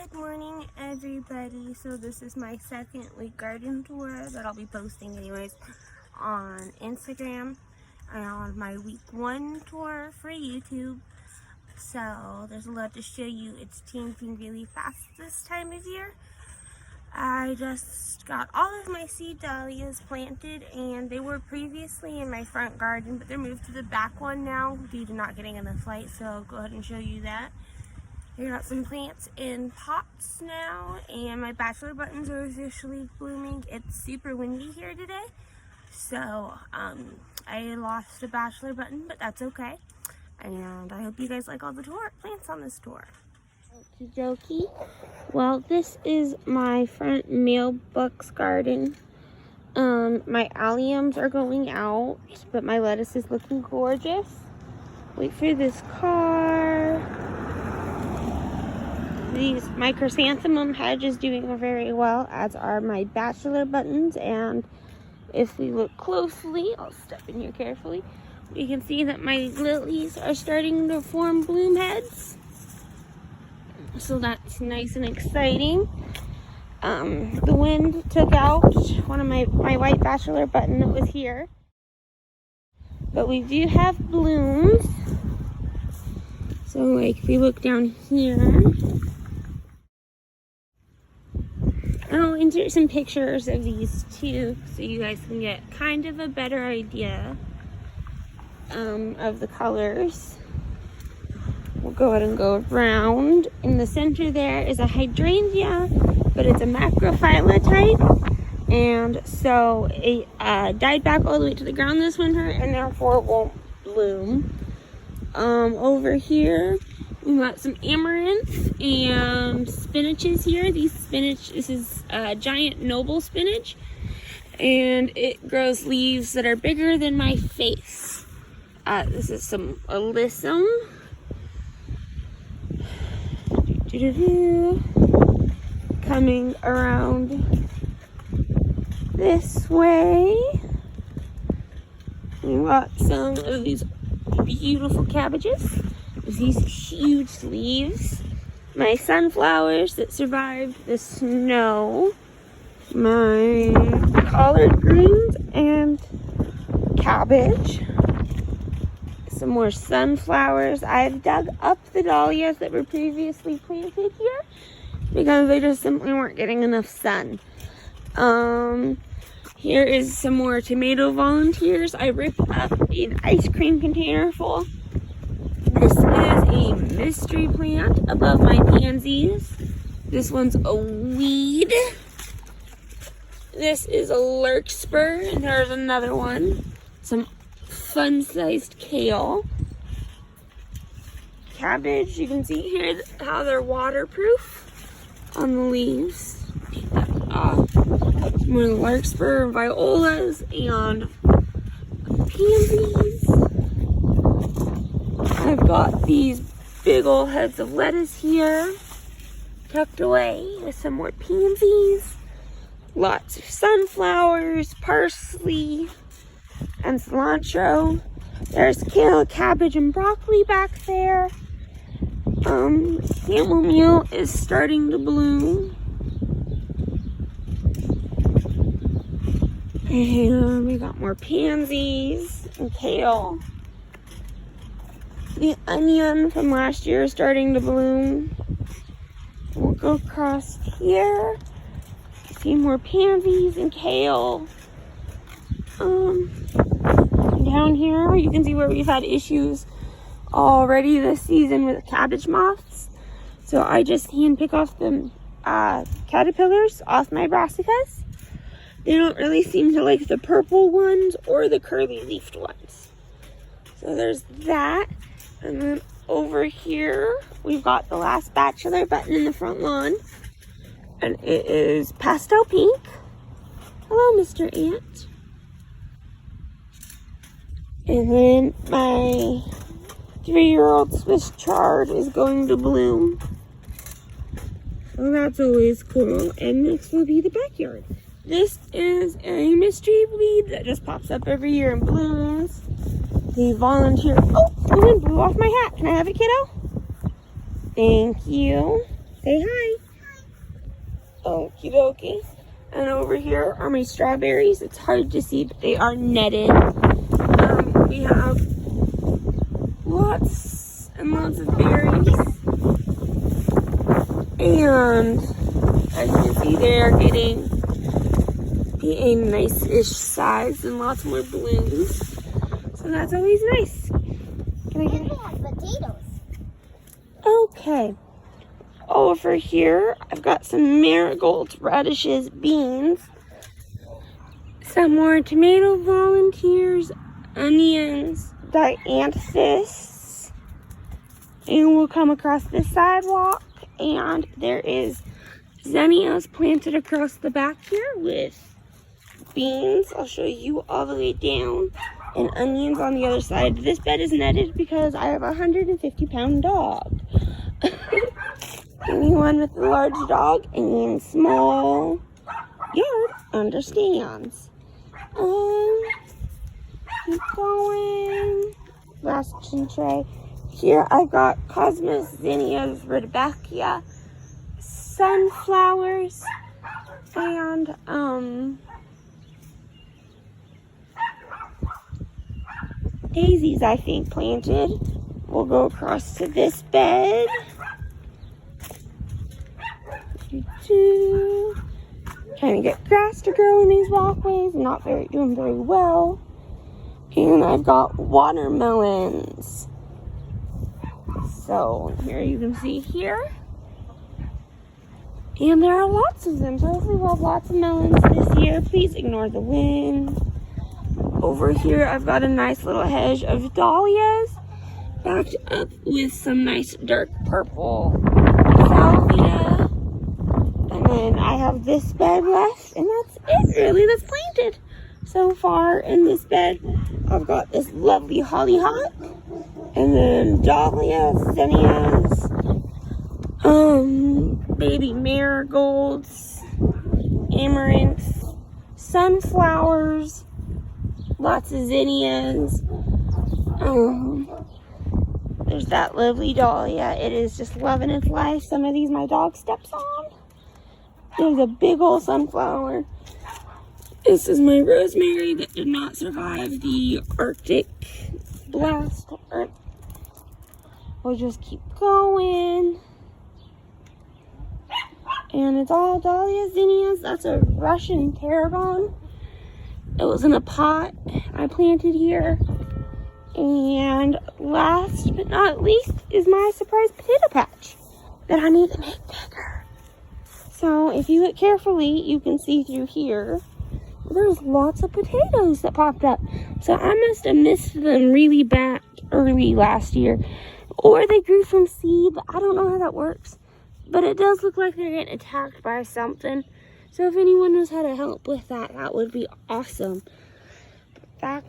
Good morning, everybody. So this is my second week garden tour that I'll be posting anyways on Instagram. I'm on my week 1 tour for YouTube. So there's a lot to show you. It's changing really fast this time of year. I just got all of my seed dahlias planted, and they were previously in my front garden, but they're moved to the back one now due to not getting enough light. So I'll go ahead and show you that. I got some plants in pots now, and my bachelor buttons are officially blooming. It's super windy here today, so I lost a bachelor button, but that's okay. And I hope you guys like all the plants on this tour. Okie dokie. Well, this is my front mailbox garden. My alliums are going out, but my lettuce is looking gorgeous. Wait for this car. My chrysanthemum hedge is doing very well, as are my bachelor buttons. And if we look closely, I'll step in here carefully, we can see that my lilies are starting to form bloom heads. So that's nice and exciting. The wind took out one of my white bachelor button that was here. But we do have blooms. So like if we look down here, I'll insert some pictures of these too, so you guys can get kind of a better idea of the colors. We'll go ahead and go around. In the center there is a hydrangea, but it's a macrophylla type, and so it died back all the way to the ground this winter, and therefore won't bloom. Over here we got some amaranth and spinaches here. This is giant noble spinach, and it grows leaves that are bigger than my face. This is some alyssum. Coming around this way, we got some of these beautiful cabbages with these huge leaves. My sunflowers that survived the snow, my collard greens and cabbage, some more sunflowers. I've dug up the dahlias that were previously planted here because they just simply weren't getting enough sun. Here is some more tomato volunteers. I ripped up an ice cream container full. This is a mystery plant above my pansies. This one's a weed. This is a larkspur, and there's another one. Some fun-sized kale. Cabbage, you can see here how they're waterproof on the leaves. More larkspur, violas, and pansies. I've got these big old heads of lettuce here, tucked away with some more pansies. Lots of sunflowers, parsley, and cilantro. There's kale, cabbage, and broccoli back there. Chamomile is starting to bloom. And we got more pansies and kale. The onion from last year is starting to bloom. We'll go across here. See more pansies and kale. Down here you can see where we've had issues already this season with cabbage moths. So I just hand pick off the caterpillars off my brassicas. They don't really seem to like the purple ones or the curly leafed ones. So there's that. And then over here, we've got the last bachelor button in the front lawn. And it is pastel pink. Hello, Mr. Ant. And then my 3-year-old Swiss chard is going to bloom. Well, that's always cool. And next will be the backyard. This is a mystery weed that just pops up every year and blooms. The volunteer, oh, the wind blew off my hat. Can I have it, kiddo? Thank you. Say hi. Okie dokie. And over here are my strawberries. It's hard to see, but they are netted. We have lots and lots of berries. And as you can see, they're getting a nice-ish size and lots more blooms. So that's always nice. Can I get it? Potatoes. Okay. Over here, I've got some marigolds, radishes, beans, some more tomato volunteers, onions, dianthus, and we'll come across the sidewalk, and there is zinnias planted across the back here with beans. I'll show you all the way down, and onions on the other side. This bed is netted because I have a 150-pound dog. Anyone with a large dog and small yard understands. Keep going. Last tray. Here I've got cosmos, zinnias, rudbeckia, sunflowers, and daisies, I think, planted. We'll go across to this bed. Trying to get grass to grow in these walkways. Not doing very well. And I've got watermelons. So here you can see here. And there are lots of them. So hopefully we'll have lots of melons this year. Please ignore the wind. Over here I've got a nice little hedge of dahlias, backed up with some nice dark purple salvia. And then I have this bed left, and that's it really that's planted so far in this bed. I've got this lovely hollyhock, and then dahlias, zinnias, baby marigolds, amaranths, sunflowers, lots of zinnias. There's that lovely dahlia. It is just loving its life. Some of these my dog steps on. There's a big old sunflower. This is my rosemary that did not survive the Arctic blast. We'll just keep going. And it's all dahlias, zinnias. That's a Russian tarragon. It was in a pot I planted here. And last but not least is my surprise potato patch that I need to make bigger. So if you look carefully, you can see through here, there's lots of potatoes that popped up. So I must have missed them really back early last year. Or they grew from seed, but I don't know how that works. But it does look like they're getting attacked by something. So if anyone knows how to help with that, that would be awesome. Back